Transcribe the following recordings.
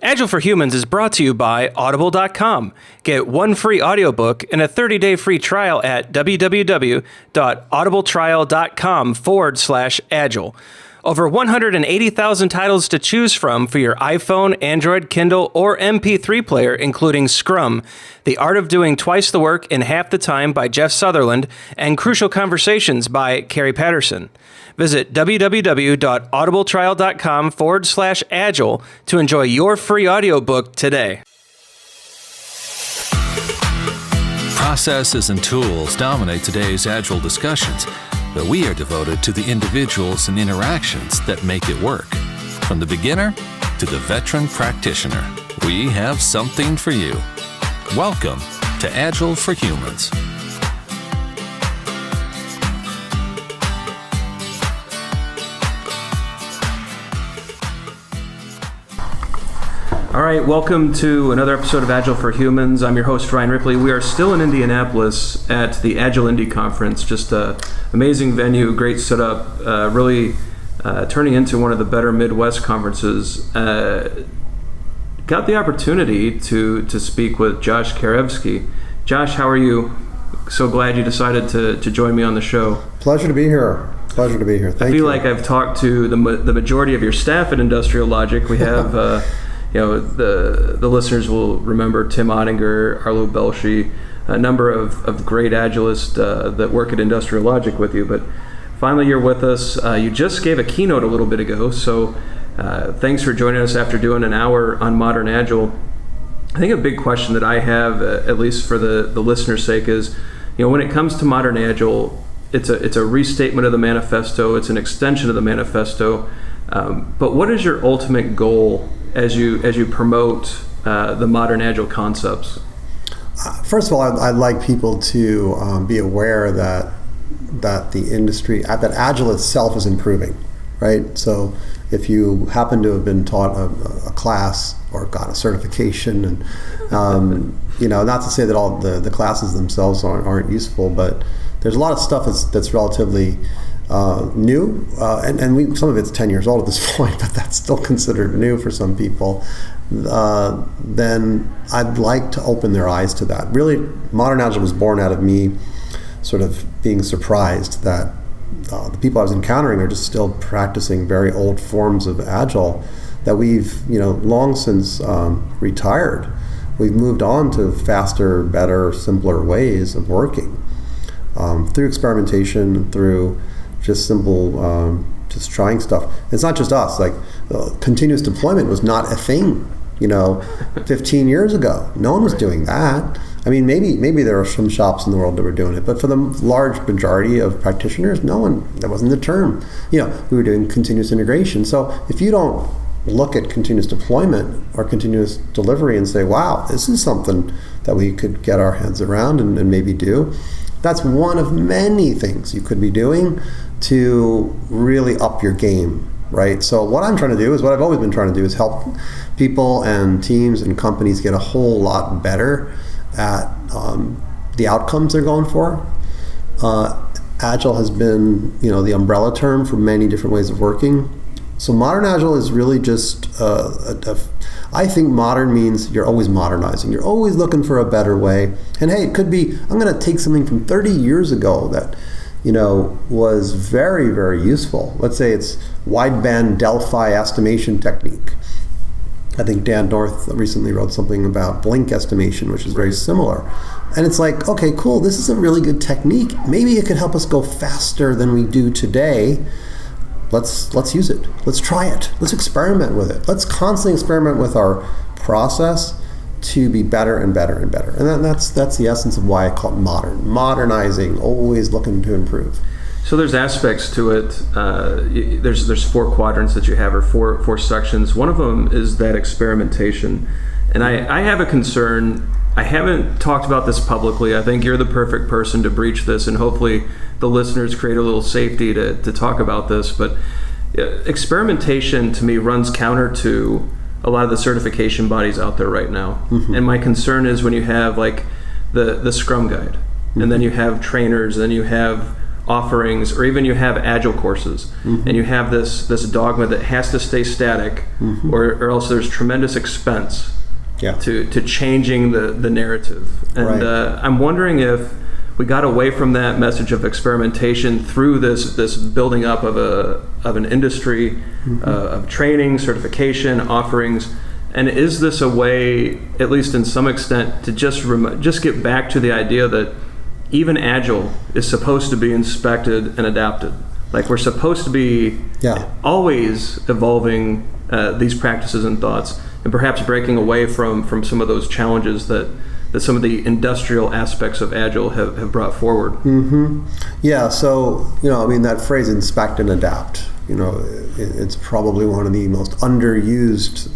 Agile for Humans is brought to you by Audible.com. Get one free audiobook and a 30-day free trial at www.audibletrial.com/agile. Over 180,000 titles to choose from for your iPhone, Android, Kindle, or MP3 player, including Scrum, The Art of Doing Twice the Work in Half the Time by Jeff Sutherland, and Crucial Conversations by Carrie Patterson. Visit www.audibletrial.com/agile to enjoy your free audiobook today. Processes and tools dominate today's Agile discussions, but we are devoted to the individuals and interactions that make it work. From the beginner to the veteran practitioner, we have something for you. Welcome to Agile for Humans. All right, welcome to another episode of Agile for Humans. I'm your host, Ryan Ripley. We are still in Indianapolis at the AgileIndy conference. Just an amazing venue, great setup, really turning into one of the better Midwest conferences. Got the opportunity to speak with Josh Kerievsky. Josh, how are you? So glad you decided to join me on the show. Pleasure to be here. Thank you. I feel like I've talked to the majority of your staff at Industrial Logic. We have... the listeners will remember Tim Ottinger, Arlo Belshi, a number of great Agilists that work at Industrial Logic with you. But finally, you're with us. You just gave a keynote a little bit ago, so thanks for joining us after doing an hour on Modern Agile. I think a big question that I have, at least for the listener's sake, is, when it comes to Modern Agile, it's a restatement of the manifesto. It's an extension of the manifesto. But what is your ultimate goal as you promote the modern Agile concepts? First of all, I'd like people to be aware that the industry, that Agile itself is improving, right? So if you happen to have been taught a class or got a certification, and not to say that all the classes themselves aren't useful, but there's a lot of stuff that's relatively new, and some of it's 10 years old at this point, but that's still considered new for some people. Then I'd like to open their eyes to that. Really, Modern Agile was born out of me sort of being surprised that the people I was encountering are just still practicing very old forms of Agile that we've long since retired. We've moved on to faster, better, simpler ways of working through experimentation, through just simple, just trying stuff. It's not just us. Like continuous deployment was not a thing, 15 years ago. No one was doing that. I mean, maybe there are some shops in the world that were doing it, but for the large majority of practitioners, that wasn't the term. We were doing continuous integration. So if you don't look at continuous deployment or continuous delivery and say, wow, this is something that we could get our heads around and maybe do, that's one of many things you could be doing to really up your game, right? So what I'm trying to do is what I've always been trying to do is help people and teams and companies get a whole lot better at the outcomes they're going for. Agile has been, the umbrella term for many different ways of working. So modern Agile is really just, I think modern means you're always modernizing. You're always looking for a better way. And hey, it could be, I'm going to take something from 30 years ago that, was very, very useful. Let's say it's wideband Delphi estimation technique. I think Dan North recently wrote something about blink estimation, which is very similar. And it's like, okay, cool, this is a really good technique. Maybe it could help us go faster than we do today. Let's use it. Let's try it. Let's experiment with it. Let's constantly experiment with our process to be better and better and better. And then that's the essence of why I call it modern. Modernizing, always looking to improve. So there's aspects to it. There's 4 quadrants that you have, or four sections. One of them is that experimentation. And I have a concern. I haven't talked about this publicly. I think you're the perfect person to breach this, and hopefully the listeners create a little safety to talk about this. But experimentation to me runs counter to a lot of the certification bodies out there right now. Mm-hmm. And my concern is when you have like the Scrum Guide, mm-hmm. and then you have trainers, and then you have offerings, or even you have Agile courses, and you have this dogma that has to stay static, or else there's tremendous expense to changing the narrative. And I'm wondering if we got away from that message of experimentation through this building up of an industry of training, certification, offerings. And is this a way, at least in some extent, to just get back to the idea that even Agile is supposed to be inspected and adapted? Like, we're supposed to be always evolving these practices and thoughts, and perhaps breaking away from some of those challenges that some of the industrial aspects of Agile have brought forward. Yeah, so, that phrase, inspect and adapt, it's probably one of the most underused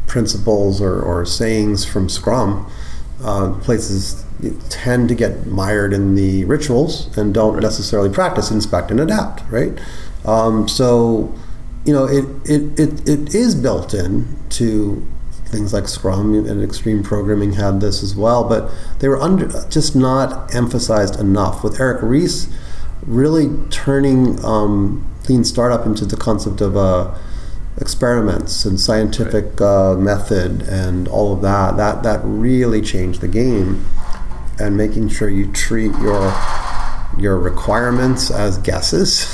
principles or sayings from Scrum. Places tend to get mired in the rituals and don't necessarily practice inspect and adapt, right? So, it is built in to things like Scrum, and Extreme Programming had this as well, but they were just not emphasized enough. With Eric Ries really turning Lean Startup into the concept of experiments and scientific method and all of that really changed the game, and making sure you treat your requirements as guesses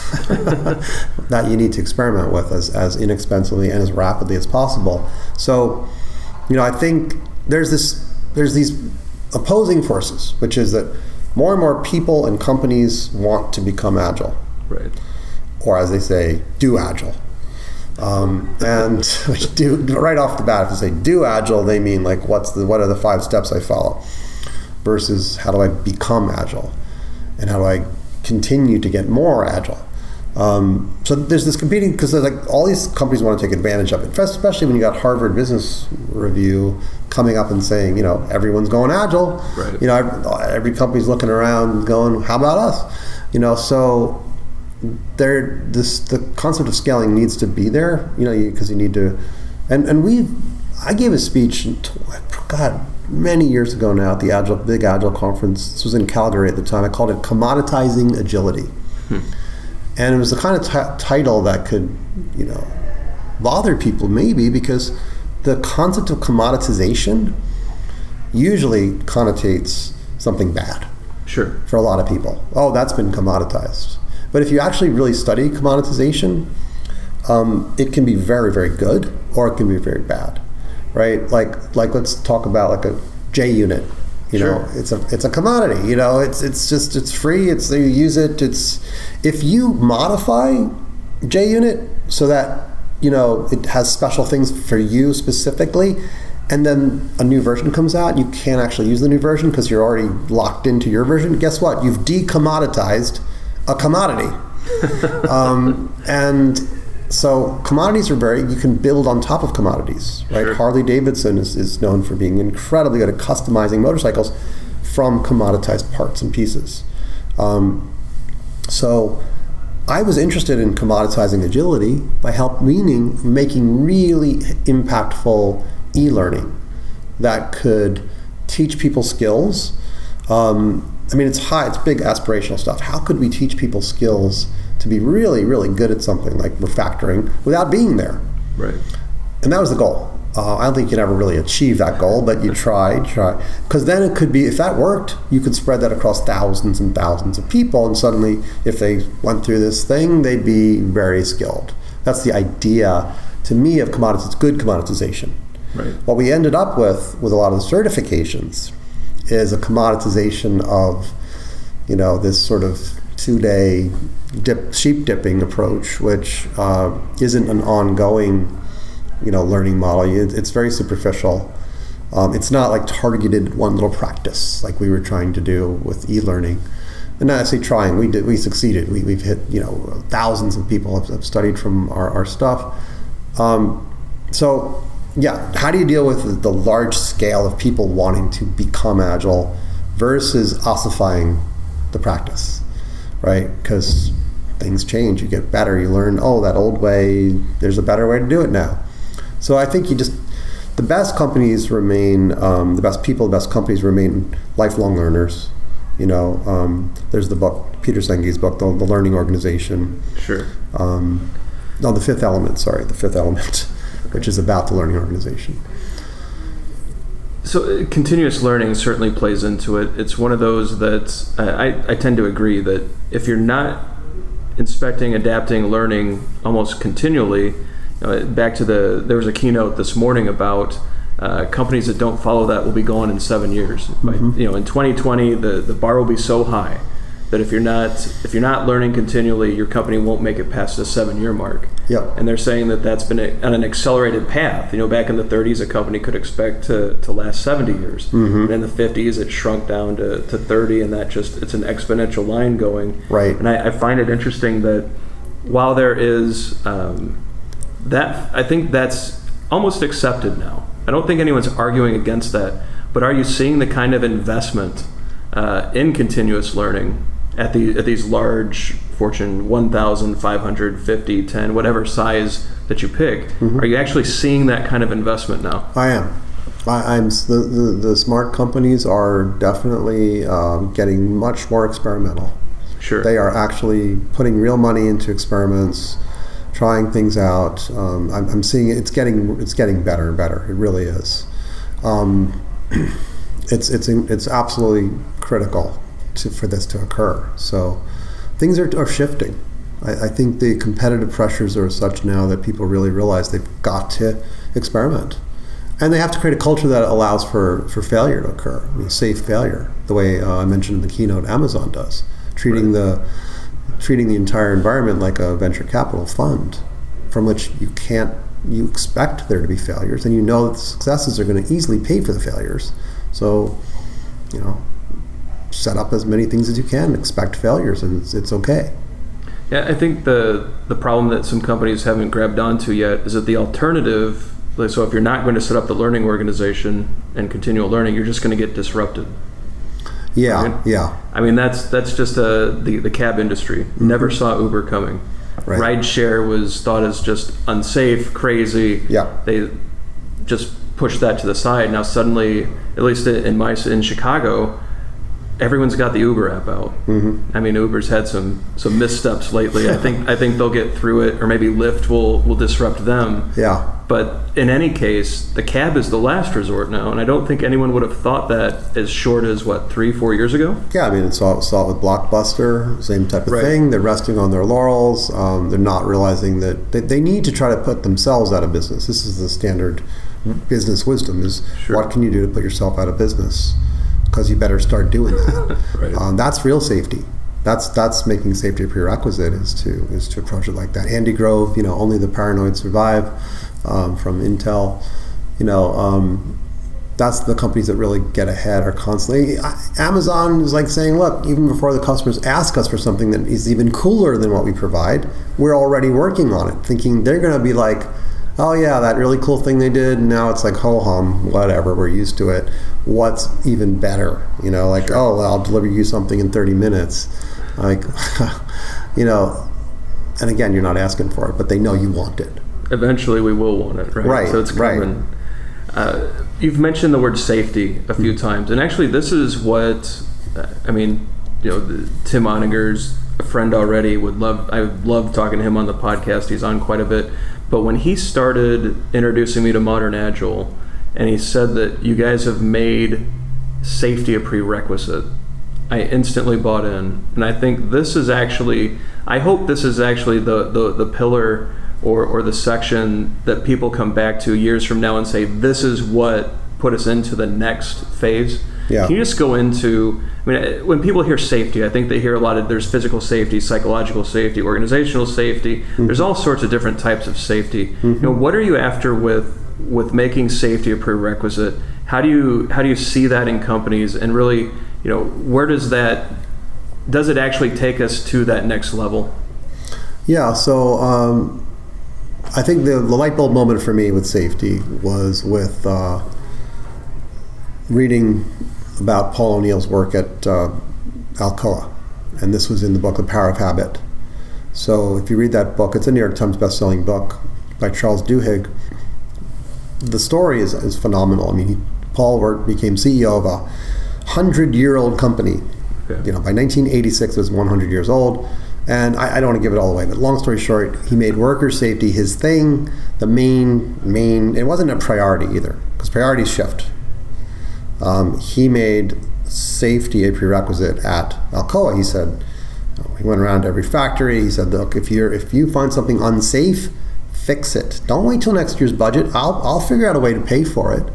that you need to experiment with as inexpensively and as rapidly as possible. So, I think there's these opposing forces, which is that more and more people and companies want to become Agile, right? Or as they say, do Agile. And which do right off the bat, if they say do Agile, they mean like what are the 5 steps I follow, versus how do I become Agile, and how do I continue to get more Agile. So there's this competing, because like all these companies want to take advantage of it, especially when you got Harvard Business Review coming up and saying, everyone's going Agile. Right. Every company's looking around going, how about us? So the concept of scaling needs to be there, because you need to, I gave a speech, many years ago now at the Big Agile conference. This was in Calgary at the time. I called it Commoditizing Agility. And it was the kind of title that could, bother people maybe, because the concept of commoditization usually connotates something bad. Sure. For a lot of people. Oh, that's been commoditized. But if you actually really study commoditization, it can be very, very good, or it can be very bad, right? Like let's talk about like a JUnit. It's a commodity. It's free. You use it. If you modify JUnit so that it has special things for you specifically, and then a new version comes out, you can't actually use the new version because you're already locked into your version. Guess what? You've decommoditized a commodity. And so commodities are you can build on top of commodities, right? Sure. Harley Davidson is known for being incredibly good at customizing motorcycles from commoditized parts and pieces. So I was interested in commoditizing agility by making really impactful e-learning that could teach people skills. It's big aspirational stuff. How could we teach people skills to be really, really good at something like refactoring without being there? Right. And that was the goal. I don't think you can ever really achieve that goal, but you try. Because then it could be, if that worked, you could spread that across thousands and thousands of people, and suddenly, if they went through this thing, they'd be very skilled. That's the idea, to me, of good commoditization. Right. What we ended up with a lot of the certifications is a commoditization of, this sort of 2-day sheep dipping approach, which isn't an ongoing, learning model. It's very superficial. It's not like targeted one little practice like we were trying to do with e-learning. And not actually trying, we succeeded. We've hit, thousands of people have studied from our stuff. So yeah, how do you deal with the large scale of people wanting to become Agile versus ossifying the practice, right? Because things change, you get better, you learn, that old way, there's a better way to do it now. So I think the best companies remain, the best companies remain lifelong learners. There's the book, Peter Senge's book, The Learning Organization. Sure. No, The Fifth Element, which is about the learning organization. So continuous learning certainly plays into it. It's one of those that I tend to agree that if you're not inspecting, adapting, learning almost continually, back to there was a keynote this morning about companies that don't follow that will be gone in 7 years. Mm-hmm. In 2020, the bar will be so high that if you're not learning continually, your company won't make it past the 7-year mark. Yep. And they're saying that that's been on an accelerated path. Back in the 30s, a company could expect to last 70 years. Mm-hmm. And in the 50s, it shrunk down to 30, and it's an exponential line going. Right. And I find it interesting that while there is that, I think that's almost accepted now. I don't think anyone's arguing against that. But are you seeing the kind of investment in continuous learning at these large Fortune 1,000, 550, 10, whatever size that you pick? Mm-hmm. Are you actually seeing that kind of investment now? I am. The smart companies are definitely getting much more experimental. Sure. They are actually putting real money into experiments, trying things out. I'm seeing it's getting better and better. It really is. It's absolutely critical for this to occur. So things are shifting. I think the competitive pressures are such now that people really realize they've got to experiment. And they have to create a culture that allows for failure to occur, safe failure, the way I mentioned in the keynote Amazon does, treating the entire environment like a venture capital fund from which you expect there to be failures, and that the successes are going to easily pay for the failures. So, set up as many things as you can, expect failures, and it's okay. Yeah, I think the problem that some companies haven't grabbed onto yet is that the alternative, so if you're not going to set up the learning organization and continual learning, you're just going to get disrupted. Yeah, right? Yeah. I mean, that's just the cab industry. Mm-hmm. Never saw Uber coming. Right. Rideshare was thought as just unsafe, crazy. Yeah. They just pushed that to the side. Now suddenly, at least in Chicago, everyone's got the Uber app out. Mm-hmm. I mean, Uber's had some missteps lately. I think they'll get through it, or maybe Lyft will disrupt them. Yeah. But in any case, the cab is the last resort now, and I don't think anyone would have thought that as short as 3-4 years ago. Yeah, I mean, saw it with Blockbuster, same type of thing. They're resting on their laurels. They're not realizing that they need to try to put themselves out of business. This is the standard business wisdom: is what can you do to put yourself out of business? Because you better start doing that. Right. That's real safety. That's making safety a prerequisite, is to approach it like that. Andy Grove, only the paranoid survive, from Intel. That's the companies that really get ahead, are constantly. Amazon is like saying, look, even before the customers ask us for something that is even cooler than what we provide, we're already working on it, thinking they're going to be like, oh yeah, that really cool thing they did, and now it's like, ho-hum, whatever, we're used to it. What's even better? Sure. Oh, well, I'll deliver you something in 30 minutes. And again, you're not asking for it, but they know you want it. Eventually we will want it, right? Right. So it's coming. Right. You've mentioned the word safety a few times, and actually this is what, Tim Oninger's a friend already. I love talking to him on the podcast. He's on quite a bit. But when he started introducing me to Modern Agile, and he said that you guys have made safety a prerequisite, I instantly bought in. And I think I hope this is actually the pillar or the section that people come back to years from now and say, this is what put us into the next phase. Yeah. Can you just go into, when people hear safety, I think they hear a lot of, there's physical safety, psychological safety, organizational safety. Mm-hmm. There's all sorts of different types of safety. Mm-hmm. What are you after with making safety a prerequisite? How do you see that in companies, and really, where does it actually take us to that next level? Yeah, so I think the light bulb moment for me with safety was with reading about Paul O'Neill's work at Alcoa, and this was in the book The Power of Habit. So if you read that book, it's a New York Times best-selling book by Charles Duhigg. The story is phenomenal. Paul became CEO of a 100-year-old company Okay. By 1986, it was 100 years old. And I don't want to give it all away, but long story short, he made worker safety his thing. The main, it wasn't a priority either, because priorities shift. He made safety a prerequisite at Alcoa. He said, he went around to every factory. He said, look, if you find something unsafe, fix it. Don't wait till next year's budget. I'll figure out a way to pay for it.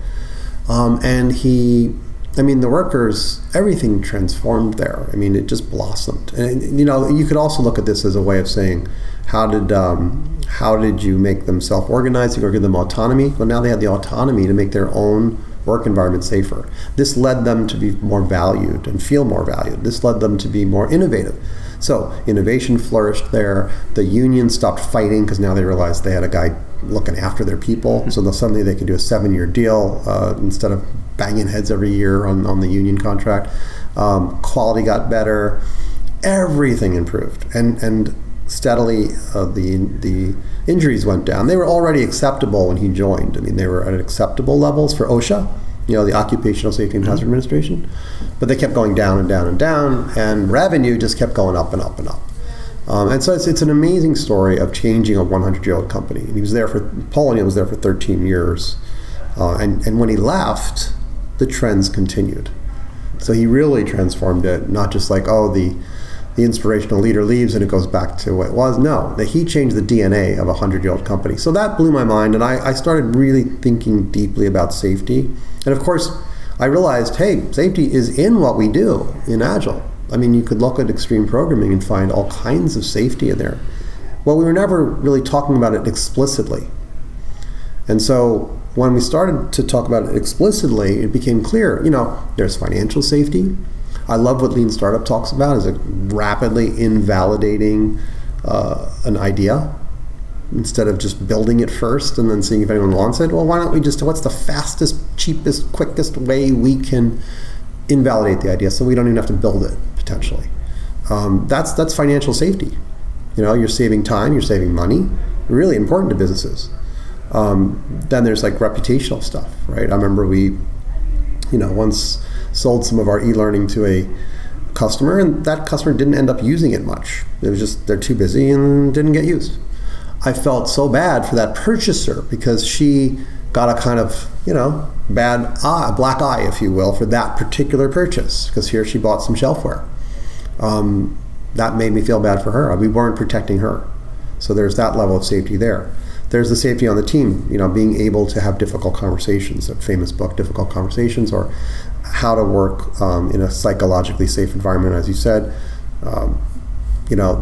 And the workers, everything transformed there. It just blossomed. And you could also look at this as a way of saying, how did you make them self-organizing or give them autonomy? Well, now they had the autonomy to make their own work environment safer. This led them to be more valued and feel more valued. This led them to be more innovative. So innovation flourished there. The union stopped fighting because now they realized they had a guy looking after their people. So suddenly they could do a 7-year deal instead of banging heads every year on the union contract. Quality got better. Everything improved. And steadily the injuries went down. They were already acceptable when he joined. They were at acceptable levels for OSHA, the Occupational Safety and Hazard Administration. But they kept going down and down and down, and revenue just kept going up and up and up. And so it's an amazing story of changing a 100-year-old company. And he was there Poland was there for 13 years. And when he left, the trends continued. So he really transformed it, not just like, the inspirational leader leaves and it goes back to what it was. No, that he changed the DNA of a 100-year-old company. So that blew my mind, and I started really thinking deeply about safety. And of course, I realized, hey, safety is in what we do in Agile. You could look at extreme programming and find all kinds of safety in there. Well, we were never really talking about it explicitly. And so when we started to talk about it explicitly, it became clear, there's financial safety. I love what Lean Startup talks about, is rapidly invalidating an idea instead of just building it first and then seeing if anyone wants it. Well, why don't we what's the fastest, cheapest, quickest way we can invalidate the idea so we don't even have to build it, potentially. That's financial safety. You're saving time, you're saving money, really important to businesses. Then there's reputational stuff, right? I remember we, once sold some of our e-learning to a customer, and that customer didn't end up using it much. It was just, they're too busy and didn't get used. I felt so bad for that purchaser because she got a kind of, black eye, if you will, for that particular purchase, because here she bought some shelfware. That made me feel bad for her. We weren't protecting her. So there's that level of safety there. There's the safety on the team, being able to have difficult conversations, that famous book, Difficult Conversations, or how to work in a psychologically safe environment, as you said.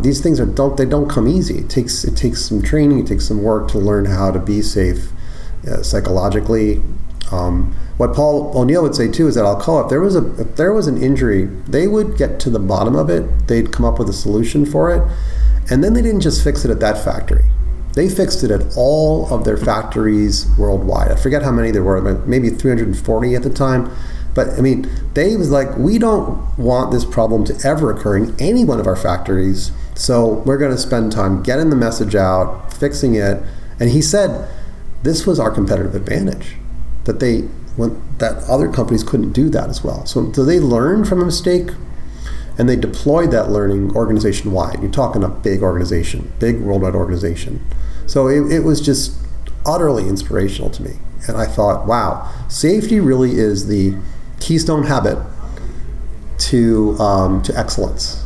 These things don't come easy. It takes some training, it takes some work to learn how to be safe psychologically. What Paul O'Neill would say too is that Alcoa, if there was an injury, they would get to the bottom of it. They'd come up with a solution for it, and then they didn't just fix it at that factory. They fixed it at all of their factories worldwide. I forget how many there were, but maybe 340 at the time. But they was like, we don't want this problem to ever occur in any one of our factories, so we're going to spend time getting the message out, fixing it. And he said this was our competitive advantage, that other companies couldn't do that as well. So they learned from a mistake, and they deployed that learning organization-wide. You're talking a big organization, big worldwide organization. So it was just utterly inspirational to me. And I thought, wow, safety really is the keystone habit to excellence.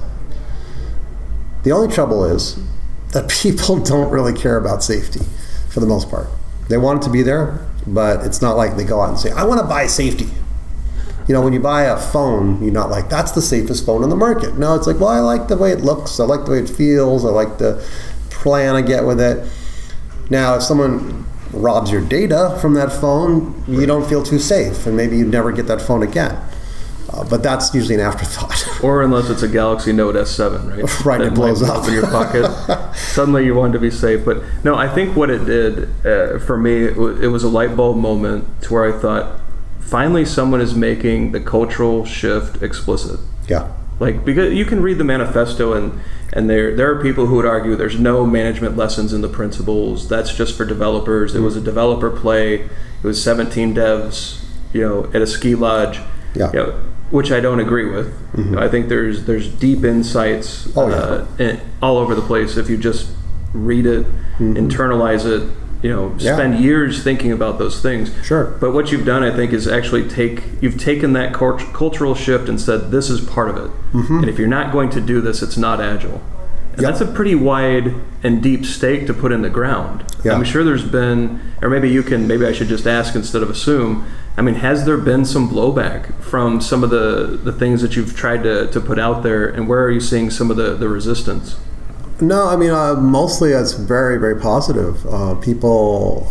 The only trouble is that people don't really care about safety for the most part. They want it to be there, but it's not like they go out and say, I want to buy safety. When you buy a phone, you're not like, that's the safest phone on the market. No, it's like, well, I like the way it looks, I like the way it feels, I like the plan I get with it. Now, if someone robs your data from that phone, you don't feel too safe, and maybe you never get that phone again. But that's usually an afterthought. Or unless it's a Galaxy Note S7, right? Right, it blows up in your pocket. Suddenly you want to be safe. But no, I think what it did for me, it was a light bulb moment to where I thought, finally someone is making the cultural shift explicit. Yeah. Because you can read the manifesto and there are people who would argue there's no management lessons in the principles. That's just for developers. It was a developer play. It was 17 devs, at a ski lodge. Yeah. which I don't agree with. I think there's deep insights all over the place if you just read it, internalize it, spend years thinking about those things. Sure. But what you've done, I think, is actually you've taken that cultural shift and said, this is part of it. And if you're not going to do this, it's not Agile. And that's a pretty wide and deep stake to put in the ground. Yeah. I'm sure there's been, or maybe I should just ask instead of assume, has there been some blowback from some of the things that you've tried to put out there, and where are you seeing some of the resistance? No, mostly it's very, very positive. People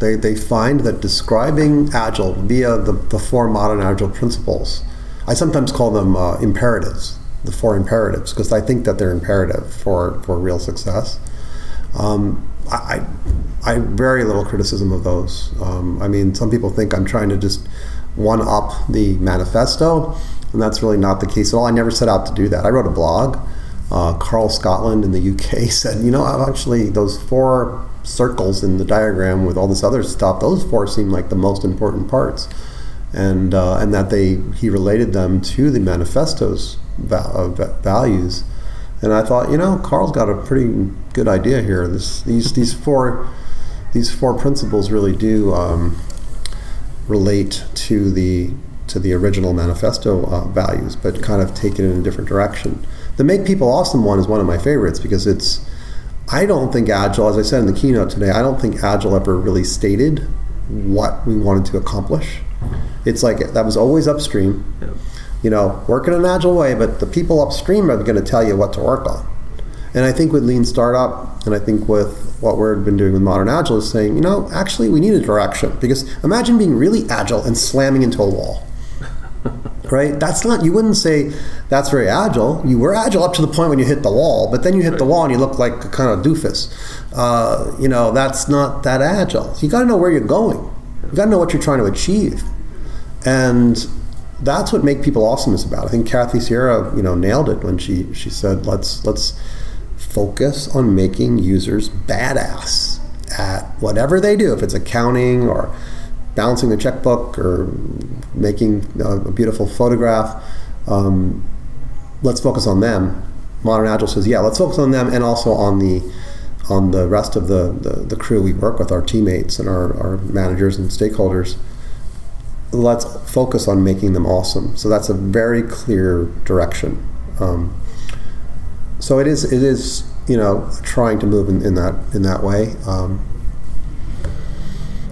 they find that describing Agile via the 4 modern Agile principles, I sometimes call them imperatives, the 4 imperatives, because I think that they're imperative for real success. I very little criticism of those. Some people think I'm trying to just one-up the manifesto, and that's really not the case at all. I never set out to do that. I wrote a blog. Carl Scotland in the UK said, actually those 4 circles in the diagram with all this other stuff, those 4 seem like the most important parts, and that he related them to the manifesto's values. And I thought, Carl's got a pretty good idea here. These four principles really do relate to the original manifesto values, but kind of take it in a different direction. The Make People Awesome one is one of my favorites because I don't think Agile, as I said in the keynote today, I don't think Agile ever really stated what we wanted to accomplish. It's like that was always upstream. Work in an Agile way, but the people upstream are going to tell you what to work on. And I think with Lean Startup, and I think with what we've been doing with Modern Agile is saying, actually we need a direction. Because imagine being really Agile and slamming into a wall. Right? You wouldn't say that's very Agile. You were Agile up to the point when you hit the wall, but then you hit the wall and you look like a kind of doofus. That's not that Agile. You got to know where you're going. You got to know what you're trying to achieve. And that's what Make People Awesome is about. I think Kathy Sierra, nailed it when she said, let's focus on making users badass at whatever they do. If it's accounting or balancing the checkbook or making a beautiful photograph, let's focus on them. Modern Agile says, let's focus on them and also on the rest of the crew we work with, our teammates and our managers and stakeholders. Let's focus on making them awesome. So that's a very clear direction. So it is trying to move in that way.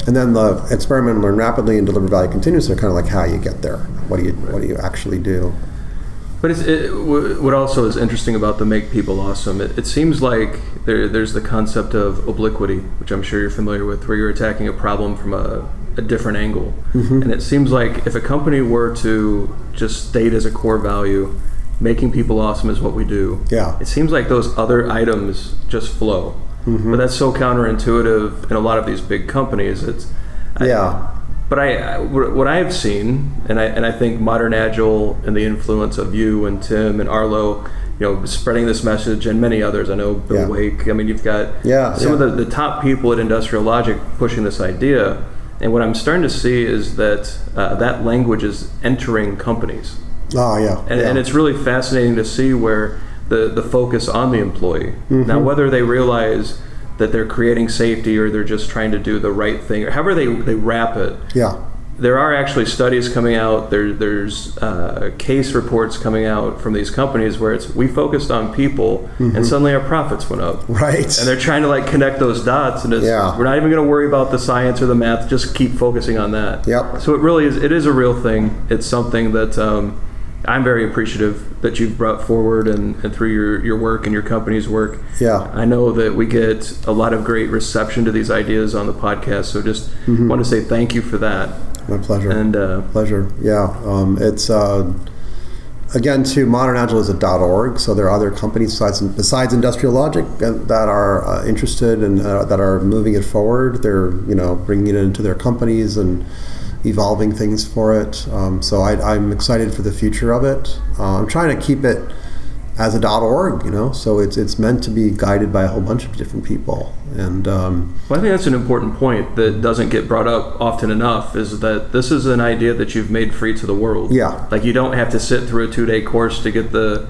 And then the experiment, learn rapidly, and deliver value continuously are kind of like how you get there. What do you actually do? But what also is interesting about the Make People Awesome, it seems like there's the concept of obliquity, which I'm sure you're familiar with, where you're attacking a problem from a different angle. And it seems like if a company were to just state as a core value, making people awesome is what we do, it seems like those other items just flow. But that's so counterintuitive in a lot of these big companies. But what I've seen, and I think Modern Agile and the influence of you and Tim and Arlo, spreading this message, and many others. I know Bill Wake. You've got some of the top people at Industrial Logic pushing this idea. And what I'm starting to see is that that language is entering companies. And it's really fascinating to see where the focus on the employee. Now, whether they realize that they're creating safety or they're just trying to do the right thing, or however they wrap it. There are actually studies coming out, there's case reports coming out from these companies where we focused on people and suddenly our profits went up. Right. And they're trying to connect those dots, and we're not even going to worry about the science or the math, just keep focusing on that. So it really is a real thing. It's something that I'm very appreciative that you've brought forward and through your work and your company's work. I know that we get a lot of great reception to these ideas on the podcast, so just want to say thank you for that. My pleasure. And pleasure. It's again, too, Modern Agile is a .org, so there are other companies besides Industrial Logic that are interested and that are moving it forward. They're bringing it into their companies and evolving things for it. So I'm excited for the future of it. I'm trying to keep it as a .org, so it's meant to be guided by a whole bunch of different people. And well, I think that's an important point that doesn't get brought up often enough, is that this is an idea that you've made free to the world. Yeah. Like, you don't have to sit through a 2-day course to get the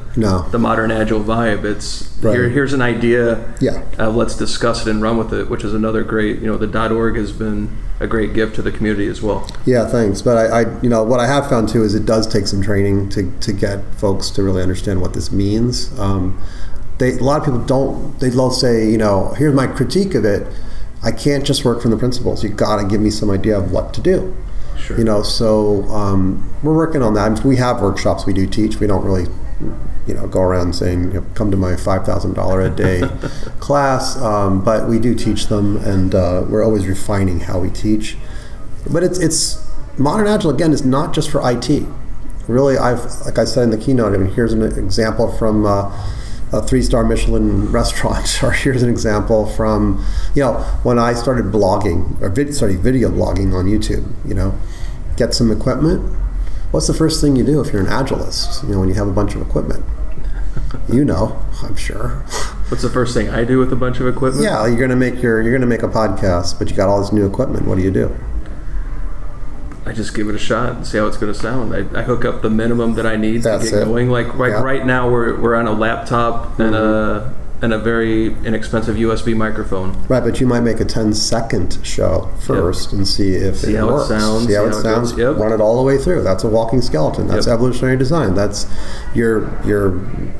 modern Agile vibe. It's here's an idea. Yeah. Let's discuss it and run with it, which is another great, the .org has been a great gift to the community as well. Yeah, thanks. But I what I have found too is it does take some training to get folks to really understand what this means. A lot of people don't. They'll say, here's my critique of it. I can't just work from the principles. You got to give me some idea of what to do. Sure. So we're working on that. We have workshops we do teach. We don't really, go around saying, come to my $5,000 a day class. But we do teach them, and we're always refining how we teach. But it's Modern Agile, again, is not just for IT. Really, like I said in the keynote, here's an example from a 3-star Michelin restaurant, or here's an example from, when I started blogging, or video blogging on YouTube, get some equipment. What's the first thing you do if you're an Agilist, when you have a bunch of equipment? I'm sure. What's the first thing I do with a bunch of equipment? Yeah, you're gonna make a podcast, but you got all this new equipment. What do? I just give it a shot and see how it's going to sound. I hook up the minimum that I need to get going. Like right now, we're on a laptop and a very inexpensive USB microphone. Right, but you might make a 10-second show first and see if it works. Sounds, see how it sounds. Yep. Run it all the way through. That's a walking skeleton. That's evolutionary design. That's you're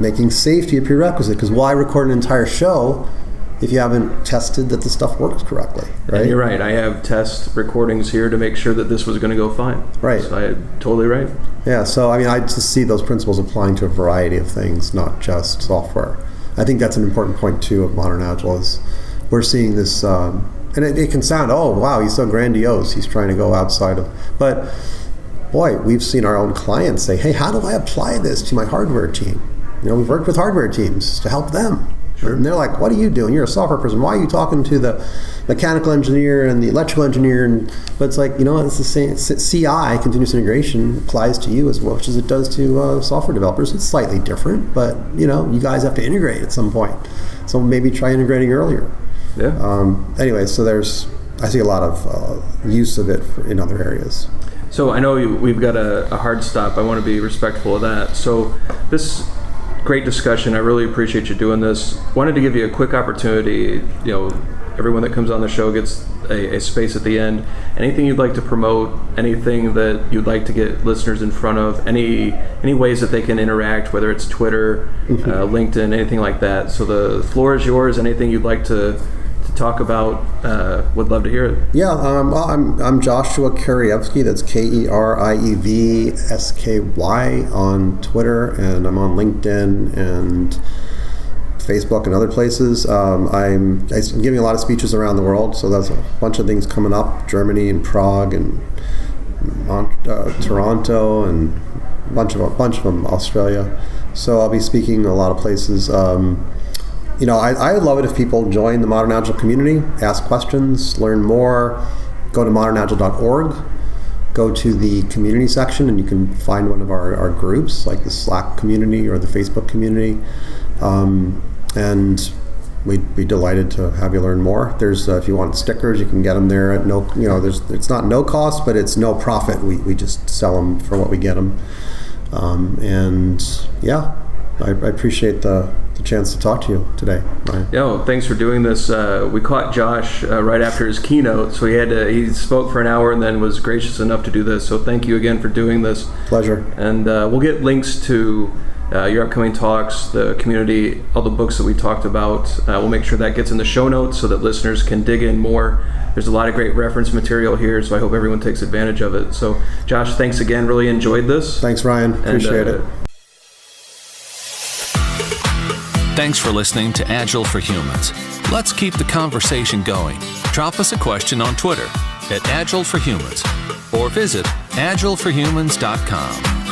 making safety a prerequisite, because why record an entire show if you haven't tested that the stuff works correctly, right? And you're right. I have test recordings here to make sure that this was going to go fine. Right. So I'm totally right. Yeah, so I just see those principles applying to a variety of things, not just software. I think that's an important point, too, of Modern Agile, is we're seeing this, and it can sound, oh, wow, he's so grandiose, he's trying to go outside of, but boy, we've seen our own clients say, hey, how do I apply this to my hardware team? We've worked with hardware teams to help them. Sure. And they're like, what are you doing? You're a software person. Why are you talking to the mechanical engineer and the electrical engineer? But it's like, it's the same. CI, continuous integration, applies to you as much as it does to software developers. It's slightly different, but, you guys have to integrate at some point. So maybe try integrating earlier. Yeah. Anyway, so I see a lot of use of it in other areas. So I know we've got a hard stop. I want to be respectful of that. So this great discussion. I really appreciate you doing this. Wanted to give you a quick opportunity. Everyone that comes on the show gets a space at the end. Anything you'd like to promote? Anything that you'd like to get listeners in front of? Any ways that they can interact, whether it's Twitter, LinkedIn, anything like that. So the floor is yours. Anything you'd like to talk about, would love to hear it. Yeah, I'm Joshua Kerievsky. That's Kerevsky on Twitter, and I'm on LinkedIn and Facebook and other places. I'm giving a lot of speeches around the world, so that's a bunch of things coming up: Germany and Prague and Toronto, and a bunch of them, Australia. So I'll be speaking a lot of places. I would love it if people join the Modern Agile community, ask questions, learn more. Go to modernagile.org, go to the community section, and you can find one of our groups, like the Slack community or the Facebook community. And we'd be delighted to have you learn more. There's, if you want stickers, you can get them there at no, it's not no cost, but it's no profit. We just sell them for what we get them. I appreciate the chance to talk to you today, Ryan. Yeah, well, thanks for doing this. We caught Josh right after his keynote, so he spoke for an hour and then was gracious enough to do this. So thank you again for doing this. Pleasure. And we'll get links to your upcoming talks, the community, all the books that we talked about. We'll make sure that gets in the show notes so that listeners can dig in more. There's a lot of great reference material here, so I hope everyone takes advantage of it. So Josh, thanks again. Really enjoyed this. Thanks, Ryan. Appreciate it. Thanks for listening to Agile for Humans. Let's keep the conversation going. Drop us a question on Twitter @AgileForHumans or visit agileforhumans.com.